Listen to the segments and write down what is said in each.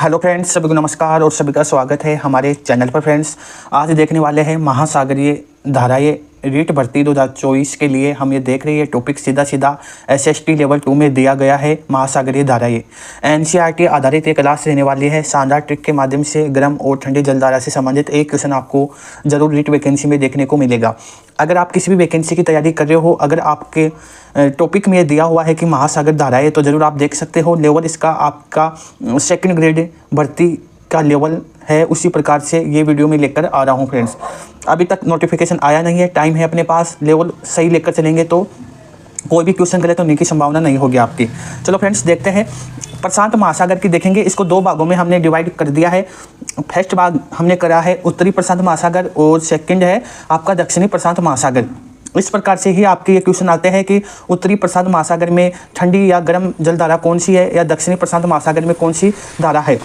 Hello friends, सभी को नमस्कार और सभी का स्वागत है हमारे चैनल पर। फ्रेंड्स, आज देखने वाले हैं महासागरीय धाराएं रीट भर्ती 2024 के लिए। हम ये देख रहे हैं टॉपिक सीधा एसएसटी लेवल 2 में दिया गया है। महासागरीय धाराएं एनसीईआरटी आधारित एक क्लास रहने वाली है। शानदार ट्रिक के माध्यम से गर्म और ठंडी जलधारा से संबंधित एक क्वेश्चन आपको जरूर रीट वैकेंसी में देखने को मिलेगा। अगर आप किसी भी वैकेंसी की तैयारी कर रहे हो, अगर आपके टॉपिक में दिया हुआ है कि महासागर धाराएं, तो ज़रूर आप देख सकते हो। लेवल इसका आपका सेकंड ग्रेड भर्ती का लेवल है, उसी प्रकार से ये वीडियो में लेकर आ रहा हूँ। फ्रेंड्स, अभी तक नोटिफिकेशन आया नहीं है, टाइम है अपने पास। लेवल सही लेकर चलेंगे तो कोई भी क्वेश्चन गलत होने की संभावना नहीं होगी आपकी। चलो फ्रेंड्स, देखते हैं। प्रशांत महासागर की देखेंगे, इसको दो भागों में हमने डिवाइड कर दिया है। फर्स्ट भाग हमने करा है उत्तरी प्रशांत महासागर और सेकंड है आपका दक्षिणी प्रशांत महासागर। इस प्रकार से ही आपके ये क्वेश्चन आते हैं कि उत्तरी प्रशांत महासागर में ठंडी या गर्म जलधारा कौन सी है, या दक्षिणी प्रशांत महासागर में कौन सी धारा है।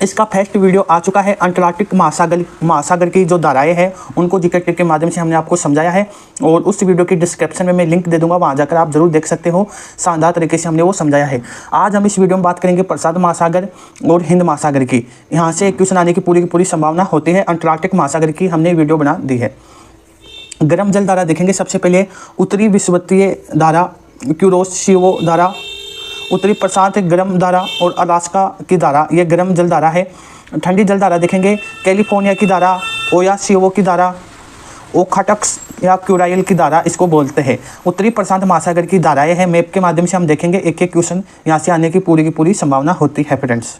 इसका फर्स्ट वीडियो आ चुका है। अंटार्कटिक महासागर की जो धाराएं हैं उनको जीके ट्रिक के माध्यम से हमने आपको समझाया है, और उस वीडियो की डिस्क्रिप्शन में मैं लिंक दे दूंगा, वहां जाकर आप जरूर देख सकते हो। शानदार तरीके से हमने वो समझाया है। आज हम इस वीडियो में बात करेंगे प्रशांत महासागर और हिंद महासागर की। यहाँ से क्वेश्चन आने की पूरी संभावना होती है। अंटार्कटिक महासागर की हमने वीडियो बना दी है। गर्म जल धारा देखेंगे। सबसे पहले उत्तरी विषुवतीय धारा, क्यूरोशियो धारा, उत्तरी प्रशांत गर्म धारा और अलास्का की धारा, ये गर्म जल धारा है। ठंडी जल धारा देखेंगे, कैलिफोर्निया की धारा, ओयासियो की धारा, ओखाटक्स या क्यूराइल की धारा इसको बोलते हैं। उत्तरी प्रशांत महासागर की धाराएं हैं। मैप के माध्यम से हम देखेंगे, एक एक क्वेश्चन यहाँ से आने की पूरी संभावना होती है। फ्रेंड्स,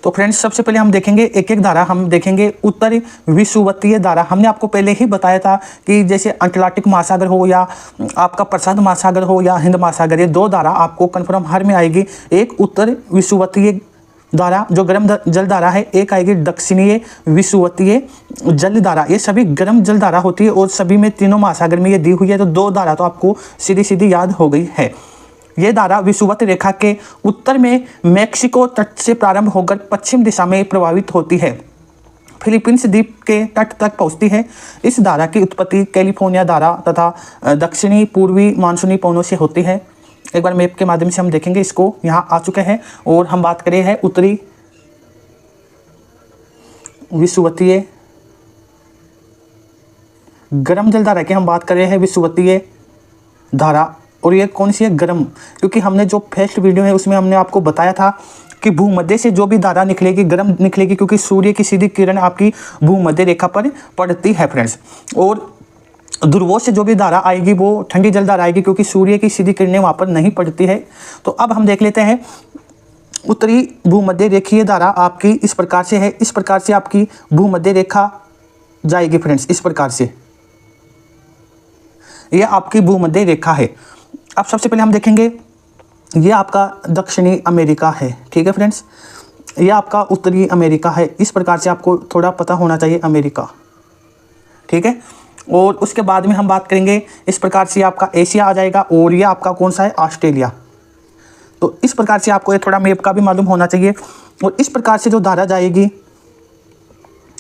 तो फ्रेंड्स, सबसे पहले हम देखेंगे एक एक धारा। हम देखेंगे उत्तर विषुवतीय धारा। हमने आपको पहले ही बताया था कि जैसे अंटार्कटिक महासागर हो या आपका प्रशांत महासागर हो या हिंद महासागर, ये दो धारा आपको कंफर्म हर में आएगी। एक उत्तर विषुवतीय धारा जो गर्म जल धारा है, एक आएगी दक्षिणीय विषुवतीय जल धारा। ये सभी गर्म जल धारा होती है और सभी में तीनों महासागर में ये दी हुई है। तो दो धारा तो आपको सीधी याद हो गई है। ये धारा विषुवत रेखा के उत्तर में मैक्सिको तट से प्रारंभ होकर पश्चिम दिशा में प्रवाहित होती है, फिलीपींस द्वीप के तट तक पहुंचती है। इस धारा की उत्पत्ति कैलिफोर्निया धारा तथा दक्षिणी पूर्वी मानसूनी पवनों से होती है। एक बार मैप के माध्यम से हम देखेंगे, इसको यहाँ आ चुके हैं। और हम बात करें है उत्तरी विषुवतीय गर्म जल धारा की, हम बात कर रहे हैं विषुवतीय धारा। और ये कौन सी है? गर्म, क्योंकि हमने जो फर्स्ट वीडियो है उसमें हमने आपको बताया था कि भूमध्य से जो भी धारा निकलेगी गर्म निकलेगी, क्योंकि सूर्य की सीधी किरण आपकी भूमध्य रेखा पर पड़ती है। फ्रेंड्स, और ध्रुवों से जो भी धारा आएगी वो ठंडी जल धारा आएगी, क्योंकि सूर्य की सीधी किरणें वहाँ पर नहीं पड़ती है। तो अब हम देख लेते हैं। उत्तरी भूमध्य रेखीय धारा आपकी इस प्रकार से है। इस प्रकार से आपकी भूमध्य रेखा जाएगी। फ्रेंड्स, इस प्रकार से यह आपकी भूमध्य रेखा है। अब सबसे पहले हम देखेंगे, ये आपका दक्षिणी अमेरिका है। ठीक है फ्रेंड्स, ये आपका उत्तरी अमेरिका है। इस प्रकार से आपको थोड़ा पता होना चाहिए अमेरिका। ठीक है, और उसके बाद में हम बात करेंगे, इस प्रकार से आपका एशिया आ जाएगा, और ये आपका कौन सा है? ऑस्ट्रेलिया। तो इस प्रकार से आपको ये थोड़ा मैप का भी मालूम होना चाहिए। और इस प्रकार से जो धारा जाएगी,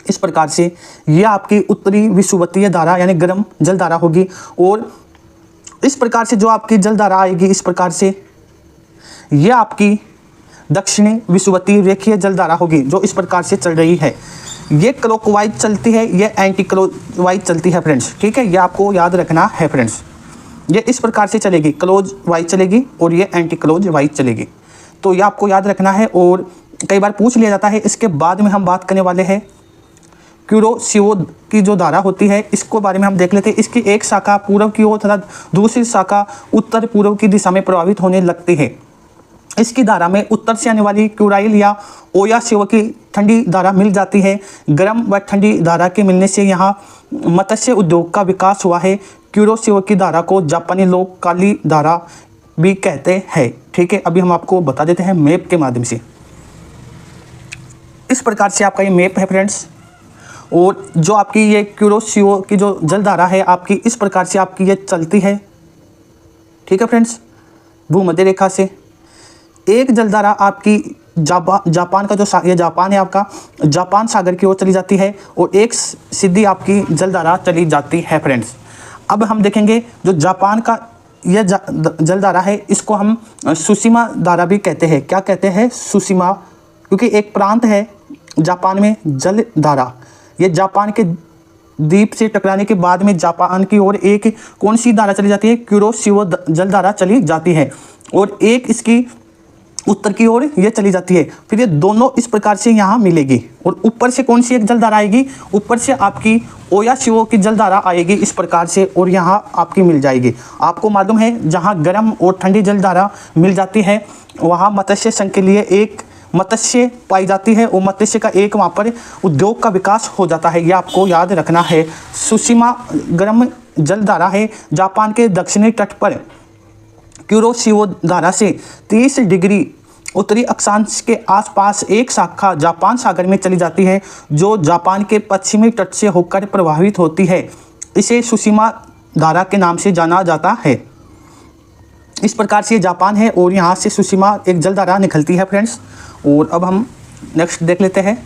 इस प्रकार से ये आपकी उत्तरी विषुवतीय धारा यानी गर्म जल धारा होगी। और इस प्रकार से जो आपकी जल धारा आएगी, इस प्रकार से ये आपकी दक्षिणी विषुवतीय रेखीय जल धारा होगी, जो इस प्रकार से चल रही है। ये क्लॉकवाइज चलती है, ये एंटी क्लॉकवाइज चलती है। फ्रेंड्स, ठीक है, ये आपको याद रखना है। फ्रेंड्स, ये इस प्रकार से चलेगी, क्लोज वाइज चलेगी और ये एंटी क्लोज वाइज चलेगी। तो ये आपको याद रखना है। और कई बार पूछ लिया जाता है। इसके बाद में हम बात करने वाले हैं क्यूरोशियो की जो धारा होती है, इसको बारे में हम देख लेते हैं। इसकी एक शाखा पूर्व की ओर तथा दूसरी शाखा उत्तर पूर्व की दिशा में प्रभावित होने लगती है। इसकी धारा में उत्तर से आने वाली क्यूराइल या ओयासियो की ठंडी धारा मिल जाती है। गर्म व ठंडी धारा के मिलने से यहाँ मत्स्य उद्योग का विकास हुआ है। क्यूरोशियो की धारा को जापानी लोग काली धारा भी कहते हैं। ठीक है, अभी हम आपको बता देते हैं मैप के माध्यम से। इस प्रकार से आपका ये मैप है फ्रेंड्स। और जो आपकी ये क्यूरोशियो की जो जल धारा है आपकी, इस प्रकार से आपकी ये चलती है। ठीक है फ्रेंड्स, भूमध्य रेखा से एक जलधारा आपकी जापान का जो ये जापान है आपका, जापान सागर की ओर चली जाती है, और एक सीधी आपकी जलधारा चली जाती है। फ्रेंड्स, अब हम देखेंगे जो जापान का यह जलधारा है, इसको हम सुशिमा धारा भी कहते हैं। क्या कहते हैं? सुशिमा, क्योंकि एक प्रांत है जापान में जलधारा। ये जापान के द्वीप से टकराने के बाद में जापान की ओर एक कौन सी धारा चली जाती है? कुरोशिवा जलधारा चली जाती है, और एक इसकी उत्तर की ओर ये चली जाती है। फिर ये दोनों इस प्रकार से यहाँ मिलेगी, और ऊपर से कौन सी एक जलधारा आएगी? ऊपर से आपकी ओयाशिवो की जलधारा आएगी इस प्रकार से, और यहाँ आपकी मिल जाएगी। आपको मालूम है जहाँ गर्म और ठंडी जलधारा मिल जाती है वहाँ मत्स्य संघ के लिए एक मत्स्य पाई जाती है, और मत्स्य का एक वहाँ पर उद्योग का विकास हो जाता है। यह आपको याद रखना है। सुशिमा गर्म जलधारा है जापान के दक्षिणी तट पर कुरोशिवा धारा से 30 डिग्री उत्तरी अक्षांश के आसपास एक शाखा जापान सागर में चली जाती है, जो जापान के पश्चिमी तट से होकर प्रवाहित होती है। इसे सुशिमा धारा के नाम से जाना जाता है। इस प्रकार से जापान है, और यहाँ से सुशिमा एक जलधारा निकलती है फ्रेंड्स। और अब हम नेक्स्ट देख लेते हैं।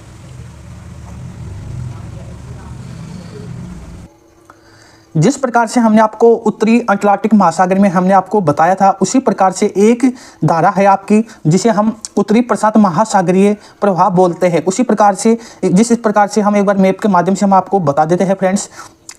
जिस प्रकार से हमने आपको उत्तरी अटलांटिक महासागर में हमने आपको बताया था, उसी प्रकार से एक धारा है आपकी जिसे हम उत्तरी प्रशांत महासागरीय प्रवाह बोलते हैं। उसी प्रकार से इस प्रकार से हम एक बार मैप के माध्यम से हम आपको बता देते हैं फ्रेंड्स।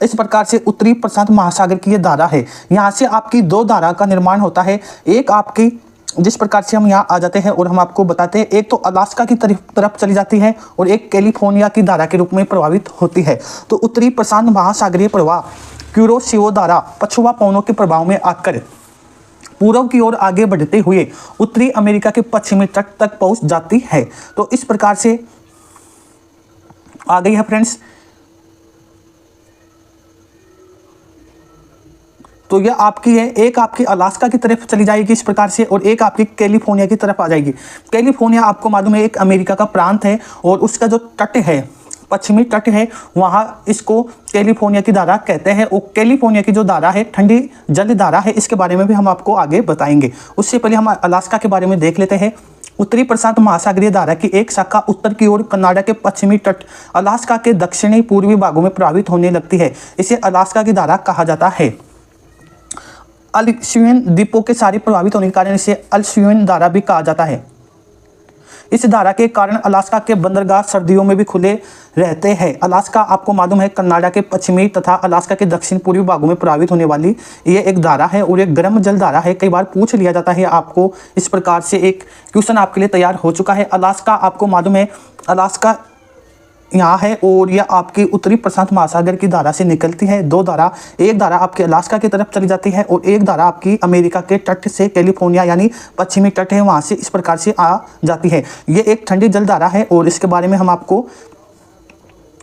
इस प्रकार से उत्तरी प्रशांत महासागर की ये धारा है। यहाँ से आपकी दो धारा का निर्माण होता है। एक आपकी जिस प्रकार से हम यहाँ आ जाते हैं और हम आपको बताते हैं, एक तो अलास्का की तरफ चली जाती है, और एक कैलिफोर्निया की धारा के रूप में प्रभावित होती है। तो उत्तरी प्रशांत महासागरीय प्रवाह कुरोशिवा धारा पछुआ पवनों के प्रभाव में आकर पूर्व की ओर आगे बढ़ते हुए उत्तरी अमेरिका के पश्चिमी तट तक पहुंच जाती है। तो इस प्रकार से आ गई है फ्रेंड्स। तो यह आपकी है, एक आपकी अलास्का की तरफ चली जाएगी इस प्रकार से, और एक आपकी कैलिफोर्निया की तरफ आ जाएगी। कैलिफोर्निया आपको मालूम है एक अमेरिका का प्रांत है, और उसका जो तट है पश्चिमी तट है वहाँ इसको कैलिफोर्निया की धारा कहते हैं। और कैलिफोर्निया की जो धारा है ठंडी जल धारा है, इसके बारे में भी हम आपको आगे बताएंगे। उससे पहले हम अलास्का के बारे में देख लेते हैं। उत्तरी प्रशांत महासागरीय धारा की एक शाखा उत्तर की ओर कनाडा के पश्चिमी तट अलास्का के दक्षिणी पूर्वी भागों में प्रभावित होने लगती है। इसे अलास्का की धारा कहा जाता है। अल्सुइन द्वीपों के सारे प्रभावित होने के कारण इसे अल्सुइन धारा भी कहा जाता है। इस धारा के कारण अलास्का के बंदरगाह सर्दियों में भी खुले रहते हैं। अलास्का आपको मालूम है कनाडा के पश्चिमी तथा अलास्का के दक्षिण पूर्वी भागों में प्रभावित होने वाली ये एक धारा है, और एक गर्म जल धारा है। कई बार पूछ लिया जाता है आपको, इस प्रकार से एक क्वेश्चन आपके लिए तैयार हो चुका है। अलास्का आपको मालूम है अलास्का यहाँ है, और यह आपकी उत्तरी प्रशांत महासागर की धारा से निकलती है। दो धारा, एक धारा आपके अलास्का की तरफ चली जाती है, और एक धारा आपकी अमेरिका के तट से कैलिफोर्निया यानी पश्चिमी तट है वहाँ से इस प्रकार से आ जाती है। ये एक ठंडी जल धारा है, और इसके बारे में हम आपको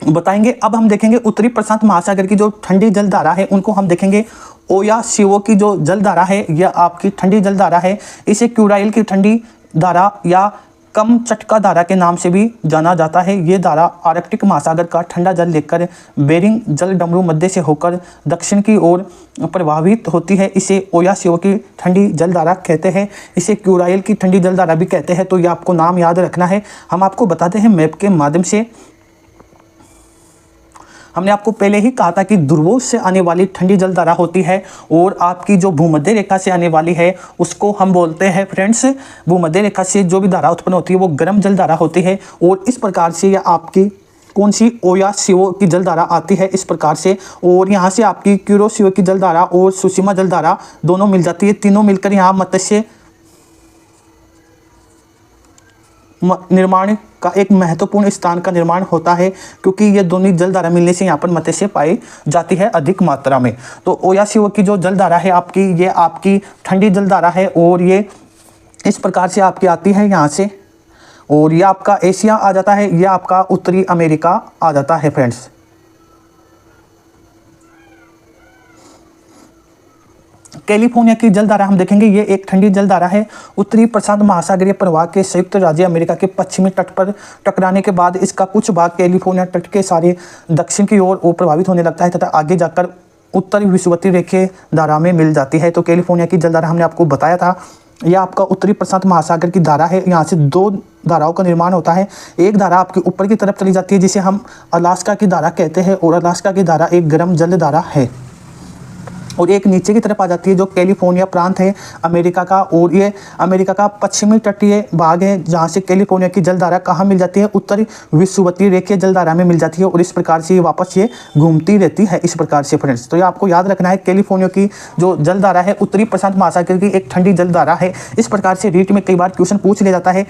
बताएंगे। अब हम देखेंगे उत्तरी प्रशांत महासागर की जो ठंडी जल धारा है उनको हम देखेंगे। ओयाशिवो की जो जल धारा है यह आपकी ठंडी जल धारा है। इसे क्यूराइल की ठंडी धारा या कम चटका धारा के नाम से भी जाना जाता है। ये धारा आर्कटिक महासागर का ठंडा जल लेकर बेरिंग जल डमरू मध्य से होकर दक्षिण की ओर प्रभावित होती है। इसे ओयाशिवो की ठंडी जल धारा कहते हैं। इसे क्यूराइल की ठंडी जल धारा भी कहते हैं। तो ये आपको नाम याद रखना है। हम आपको बताते हैं मैप के माध्यम से। हमने आपको पहले ही कहा था कि ध्रुवों से आने वाली ठंडी जल धारा होती है, और आपकी जो भूमध्य रेखा से आने वाली है उसको हम बोलते हैं फ्रेंड्स, भूमध्य रेखा से जो भी धारा उत्पन्न होती है वो गर्म जल धारा होती है। और इस प्रकार से यह आपकी कौन सी ओयाशिवो की जल धारा आती है इस प्रकार से, और यहाँ से आपकी कुरोशिवा की जल धारा और सुशिमा जल धारा दोनों मिल जाती है। तीनों मिलकर यहाँ मत्स्य निर्माण का एक महत्वपूर्ण स्थान का निर्माण होता है, क्योंकि ये दोनों जलधारा मिलने से यहाँ पर मत्स्य पाई जाती है अधिक मात्रा में। तो ओयाशिवो की जो जलधारा है आपकी, ये आपकी ठंडी जलधारा है, और ये इस प्रकार से आपकी आती है यहाँ से, और ये आपका एशिया आ जाता है, यह आपका उत्तरी अमेरिका आ जाता है फ्रेंड्स। कैलिफोर्निया की जलधारा हम देखेंगे, ये एक ठंडी जलधारा है। उत्तरी प्रशांत महासागरीय प्रवाह के संयुक्त राज्य अमेरिका के पश्चिमी तट पर टकराने के बाद इसका कुछ भाग कैलिफोर्निया तट के सारे दक्षिण की ओर प्रभावित होने लगता है, तथा आगे जाकर उत्तरी विषुवतीय रेखे धारा में मिल जाती है। तो कैलिफोर्निया की जलधारा हमने आपको बताया था, यह आपका उत्तरी प्रशांत महासागर की धारा है। यहाँ से दो धाराओं का निर्माण होता है। एक धारा आपकी ऊपर की तरफ चली जाती है जिसे हम अलास्का की धारा कहते हैं, और अलास्का की धारा एक गर्म जल धारा है। और एक नीचे की तरफ आ जाती है जो कैलिफोर्निया प्रांत है अमेरिका का, और ये अमेरिका का पश्चिमी तटीय भाग है जहाँ से कैलिफोर्निया की जलधारा कहाँ मिल जाती है, उत्तरी विषुवतीय रेखीय जलधारा में मिल जाती है, और इस प्रकार से ये वापस ये घूमती रहती है इस प्रकार से फ्रेंड्स। तो ये आपको याद रखना है, कैलिफोर्निया की जो जलधारा है उत्तरी प्रशांत महासागर की एक ठंडी जलधारा है। इस प्रकार से रीट में कई बार क्वेश्चन पूछ लिया जाता है।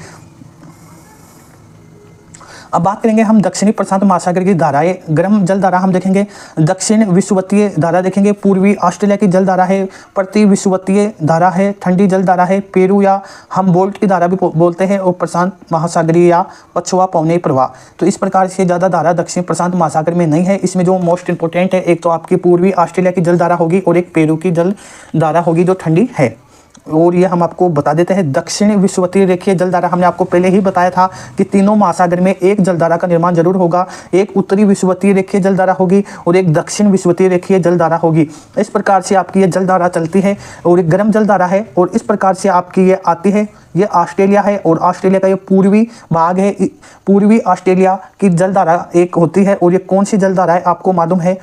अब बात करेंगे हम दक्षिणी प्रशांत महासागर की धाराएं, गर्म जल धारा हम देखेंगे, दक्षिण विषुवतीय धारा देखेंगे, पूर्वी ऑस्ट्रेलिया की जल धारा है, प्रति विषुवतीय धारा है, ठंडी जल धारा है, पेरू या हमबोल्ट की धारा भी बोलते हैं, और प्रशांत महासागरीय या पछुआ पवनी प्रवाह। तो इस प्रकार से ज़्यादा धारा दक्षिण प्रशांत महासागर में नहीं है। इसमें जो मोस्ट इंपोर्टेंट है, एक तो आपकी पूर्वी ऑस्ट्रेलिया की जल धारा होगी और एक पेरू की जल धारा होगी जो ठंडी है। और ये हम आपको बता देते हैं, दक्षिण विषुवतीय रेखीय जलधारा हमने आपको पहले ही बताया था कि तीनों महासागर में एक जलधारा का निर्माण जरूर होगा, एक उत्तरी विषुवतीय रेखीय जलधारा होगी और एक दक्षिण विषुवतीय रेखीय जलधारा होगी। इस प्रकार से आपकी ये जलधारा चलती है और एक गर्म जलधारा है, और इस प्रकार से आपकी ये आती है, ये ऑस्ट्रेलिया है और ऑस्ट्रेलिया का ये पूर्वी भाग है, पूर्वी ऑस्ट्रेलिया की जलधारा एक होती है। और ये कौन सी जलधारा है आपको मालूम है,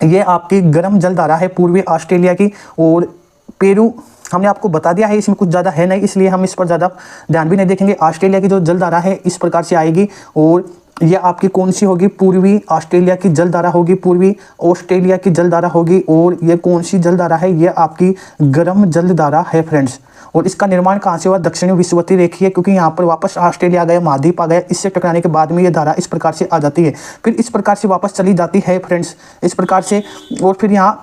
ये आपकी गर्म जलधारा है पूर्वी ऑस्ट्रेलिया की। और पेरू हमने आपको बता दिया है, इसमें कुछ ज़्यादा है नहीं, इसलिए हम इस पर ज़्यादा ध्यान भी नहीं देखेंगे। ऑस्ट्रेलिया की जो जलधारा है इस प्रकार से आएगी, और ये आपकी कौन सी होगी, पूर्वी ऑस्ट्रेलिया की जलधारा होगी, पूर्वी ऑस्ट्रेलिया की जलधारा होगी। और ये कौन सी जलधारा है, ये आपकी गर्म जलधारा है फ्रेंड्स। और इसका निर्माण कहाँ से हुआ, दक्षिणी विषुवतीय रेखीय, क्योंकि यहाँ पर वापस ऑस्ट्रेलिया आ गया, महाद्वीप आ गया, इससे टकराने के बाद में ये धारा इस प्रकार से आ जाती है, फिर इस प्रकार से वापस चली जाती है फ्रेंड्स, इस प्रकार से। और फिर यहाँ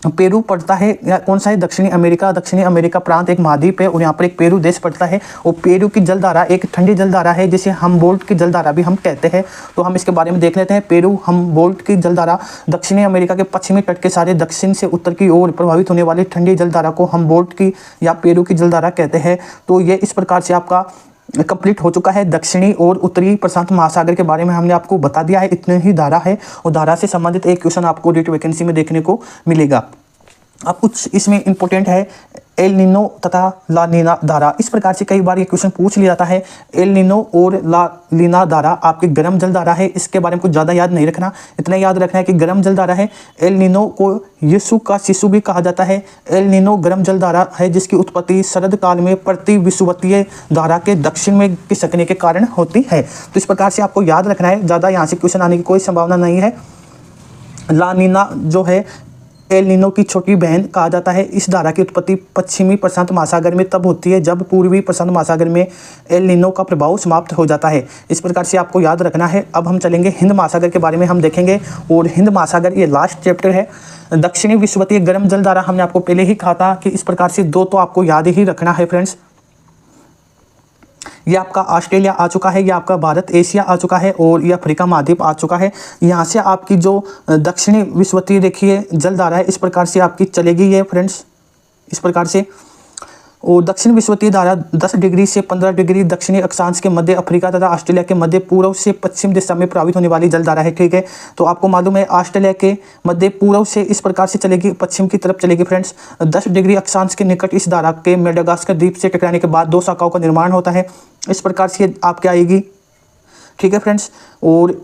पेरू पड़ता है, या कौन सा है, दक्षिणी अमेरिका, दक्षिणी अमेरिका प्रांत एक महाद्वीप है और यहाँ पर एक पेरू देश पड़ता है। और पेरू की जलधारा एक ठंडी जलधारा है जिसे हमबोल्ट की जलधारा भी हम कहते हैं। तो हम इसके बारे में देख लेते हैं। पेरू हमबोल्ट की जलधारा दक्षिणी अमेरिका के पश्चिमी तट के सारे दक्षिण से उत्तर की ओर प्रभावित होने वाली ठंडी जलधारा को हमबोल्ट की या पेरू की जलधारा कहते हैं। तो ये इस प्रकार से आपका कंप्लीट हो चुका है। दक्षिणी और उत्तरी प्रशांत महासागर के बारे में हमने आपको बता दिया है, इतने ही धारा है, और धारा से संबंधित एक क्वेश्चन आपको रीट वैकेंसी में देखने को मिलेगा। अब कुछ इसमें इंपॉर्टेंट है, एल नीनो तथा ला नीना धारा, इस प्रकार से कई बार ये क्वेश्चन पूछ लिया जाता है। एल नीनो और ला नीना धारा आपकी गर्म जल धारा है, इसके बारे में कुछ ज़्यादा याद नहीं रखना, इतना याद रखना है कि गर्म जल धारा है। एल नीनो को यीशु का शिशु भी कहा जाता है। एल नीनो गर्म जल धारा है जिसकी उत्पत्ति शरद काल में प्रति विषुवतीय धारा के दक्षिण में खिसकने के कारण होती है। तो इस प्रकार से आपको याद रखना है, ज़्यादा यहाँ से क्वेश्चन आने की कोई संभावना नहीं है। ला नीना जो है एल नीनो की छोटी बहन कहा जाता है। इस धारा की उत्पत्ति पश्चिमी प्रशांत महासागर में तब होती है जब पूर्वी प्रशांत महासागर में एल नीनो का प्रभाव समाप्त हो जाता है। इस प्रकार से आपको याद रखना है। अब हम चलेंगे हिंद महासागर के बारे में हम देखेंगे, और हिंद महासागर ये लास्ट चैप्टर है। दक्षिणी विषुवतीय गर्म जल धारा हमने आपको पहले ही कहा था कि इस प्रकार से दो तो आपको याद ही रखना है फ्रेंड्स। ये आपका ऑस्ट्रेलिया आ चुका है, ये आपका भारत एशिया आ चुका है, और ये अफ्रीका महाद्वीप आ चुका है। यहाँ से आपकी जो दक्षिणी विषुवतीय रेखीय जलधारा है इस प्रकार से आपकी चलेगी ये फ्रेंड्स, इस प्रकार से। और दक्षिण विषुवतीय धारा 10 डिग्री से 15 डिग्री दक्षिणी अक्षांश के मध्य अफ्रीका तथा ऑस्ट्रेलिया के मध्य पूर्व से पश्चिम दिशा में प्रभावित होने वाली जलधारा है। ठीक है, तो आपको मालूम है ऑस्ट्रेलिया के मध्य पूर्व से इस प्रकार से चलेगी, पश्चिम की तरफ चलेगी फ्रेंड्स। 10 डिग्री अक्षांश के निकट इस धारा के मेडागास्कर द्वीप से टकराने के बाद 2 शाखाओं का निर्माण होता है। इस प्रकार से आपके आएगी। ठीक है फ्रेंड्स, और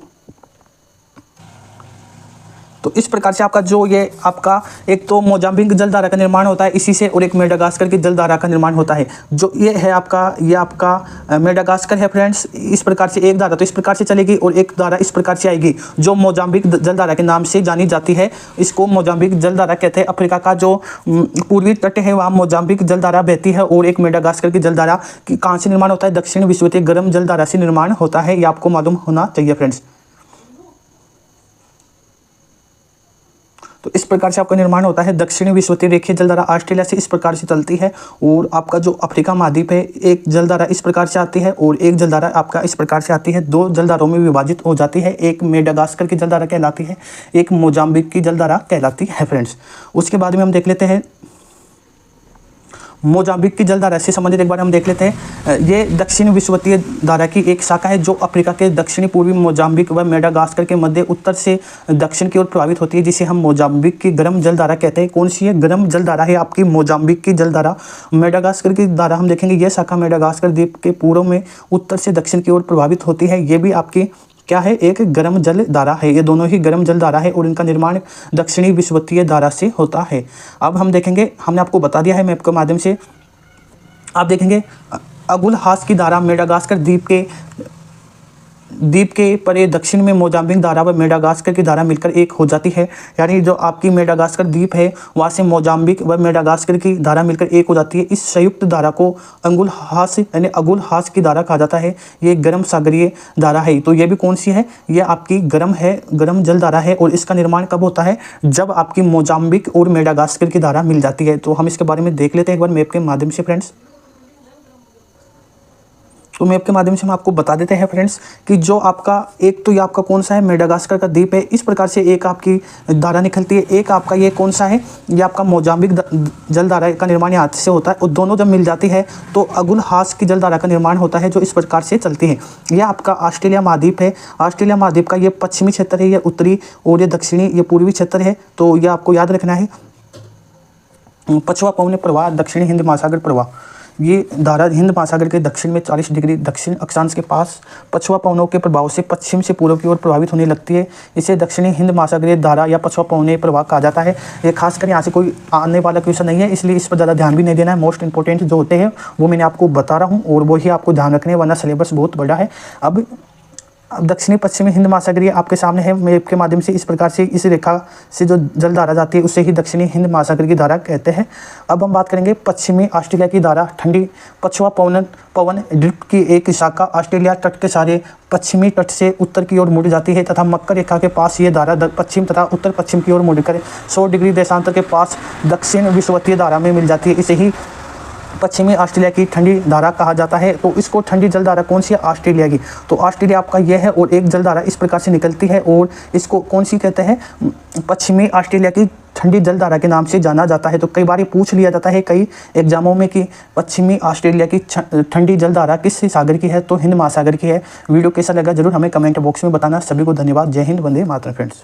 तो इस प्रकार से आपका जो ये आपका एक तो मोजाम्बिक जलधारा का निर्माण होता है इसी से, और एक मेडागास्कर की जलधारा का निर्माण होता है। जो ये है आपका, ये आपका मेडागास्कर है फ्रेंड्स। इस प्रकार से एक धारा तो इस प्रकार से चलेगी और एक धारा इस प्रकार से आएगी जो मोजाम्बिक जलधारा के नाम से जानी जाती है। इसको मोजाम्बिक जलधारा कहते हैं। अफ्रीका का जो पूर्वी तट है वहाँ मोजाम्बिक जलधारा बहती है, और एक मेडागास्कर की जलधारा की कहाँ से निर्माण होता है, दक्षिण विषुवतीय गर्म जलधारा से निर्माण होता है। ये आपको मालूम होना चाहिए फ्रेंड्स। तो इस प्रकार से आपका निर्माण होता है। दक्षिणी विषुवतीय रेखीय जलधारा ऑस्ट्रेलिया से इस प्रकार से चलती है, और आपका जो अफ्रीका महाद्वीप है एक जलधारा इस प्रकार से आती है और एक जलधारा आपका इस प्रकार से आती है। 2 जलधारों में विभाजित हो जाती है, एक मेडागास्कर की जलधारा कहलाती है, एक मोजाम्बिक की जलधारा कहलाती है फ्रेंड्स। उसके बाद में हम देख लेते हैं मोजाम्बिक की जलधारा से संबंधित एक बार हम देख लेते हैं। ये दक्षिण विषुवतीय धारा की एक शाखा है जो अफ्रीका के दक्षिणी पूर्वी मोजाम्बिक व मेडागास्कर के मध्य उत्तर से दक्षिण की ओर प्रभावित होती है, जिसे हम मोजाम्बिक की गर्म जलधारा कहते हैं। कौन सी है, गर्म जलधारा है आपकी मोजाम्बिक की जलधारा। मेडागास्कर की धारा हम देखेंगे, यह शाखा मेडागास्कर द्वीप के पूर्व में उत्तर से दक्षिण की ओर प्रभावित होती है। ये भी आपकी क्या है, एक गर्म जल धारा है। ये दोनों ही गर्म जल धारा है और इनका निर्माण दक्षिणी विषुवतीय धारा से होता है। अब हम देखेंगे, हमने आपको बता दिया है मैप के माध्यम से। आप देखेंगे अगुलहास की धारा मेडागास्कर द्वीप के परे दक्षिण में मोजाम्बिक धारा व मेडागास्कर की धारा मिलकर एक हो जाती है। यानी जो आपकी मेडागास्कर द्वीप है वहाँ से मोजाम्बिक व मेडागास्कर की धारा मिलकर एक हो जाती है। इस संयुक्त धारा को अंगुलहास यानी अगुलहास की धारा कहा जाता है। ये गर्म सागरीय धारा है। तो ये भी कौन सी है, ये आपकी गर्म है, गर्म जल धारा है। और इसका निर्माण कब होता है, जब आपकी मोजाम्बिक और मेडागास्कर की धारा मिल जाती है। तो हम इसके बारे में देख लेते हैं एक बार मैप के माध्यम से फ्रेंड्स। तो मैप के माध्यम से हम आपको बता देते हैं फ्रेंड्स कि जो आपका एक तो ये आपका कौन सा है, मेडागास्कर का द्वीप है। इस प्रकार से एक आपकी धारा निकलती है। एक आपका ये कौन सा है, ये आपका मोजाम्बिक जल धारा का निर्माण यहाँ से होता है। और दोनों जब मिल जाती है तो अगुलहास की जल धारा का निर्माण होता है, जो इस प्रकार से चलती है। यह आपका ऑस्ट्रेलिया महाद्वीप है। ऑस्ट्रेलिया महाद्वीप का ये पश्चिमी क्षेत्र है, ये उत्तरी, और ये दक्षिणी, ये पूर्वी क्षेत्र है। तो ये आपको याद रखना है। पछुआ पवन प्रवाह, दक्षिणी हिंद महासागर प्रवाह, ये धारा हिंद महासागर के दक्षिण में 40 डिग्री दक्षिण अक्षांश के पास पछुआ पवनों के प्रभाव से पश्चिम से पूर्व की ओर प्रभावित होने लगती है। इसे दक्षिणी हिंद महासागरीय धारा या पछुआ पवनीय प्रवाह कहा जाता है। ये खासकर यहाँ से कोई आने वाला क्वेश्चन नहीं है, इसलिए इस पर ज़्यादा ध्यान भी नहीं देना है। मोस्ट इंपॉर्टेंट जो होते हैं वो मैंने आपको बता रहा हूँ और वही आपको ध्यान रखने, वरना सिलेबस बहुत बड़ा है। अब दक्षिणी पश्चिमी हिंद महासागरीय आपके सामने है मैप के माध्यम से। इस प्रकार से इस रेखा से जो जल धारा जाती है उसे ही दक्षिणी हिंद महासागर की धारा कहते हैं। अब हम बात करेंगे पश्चिमी ऑस्ट्रेलिया की धारा। ठंडी पछुआ पवन ड्रिफ्ट की एक शाखा ऑस्ट्रेलिया तट के सारे पश्चिमी तट से उत्तर की ओर मुड़ जाती है तथा मकर रेखा के पास ये धारा पश्चिम तथा उत्तर पश्चिम की ओर मुड़कर 100 डिग्री देशांतर के पास दक्षिण विषुवतीय धारा में मिल जाती है। इसे ही पश्चिमी ऑस्ट्रेलिया की ठंडी धारा कहा जाता है। तो इसको ठंडी जल धारा कौन सी है, ऑस्ट्रेलिया की। तो ऑस्ट्रेलिया आपका यह है और एक जल धारा इस प्रकार से निकलती है और इसको कौन सी कहते हैं, पश्चिमी ऑस्ट्रेलिया की ठंडी जल धारा के नाम से जाना जाता है। तो कई बार ये पूछ लिया जाता है कई एग्जामों में कि पश्चिमी ऑस्ट्रेलिया की ठंडी जल धारा किस सागर की है, तो हिंद महासागर की है। वीडियो कैसा लगा जरूर हमें कमेंट बॉक्स में बताना। सभी को धन्यवाद। जय हिंद, वंदे मातरम फ्रेंड्स।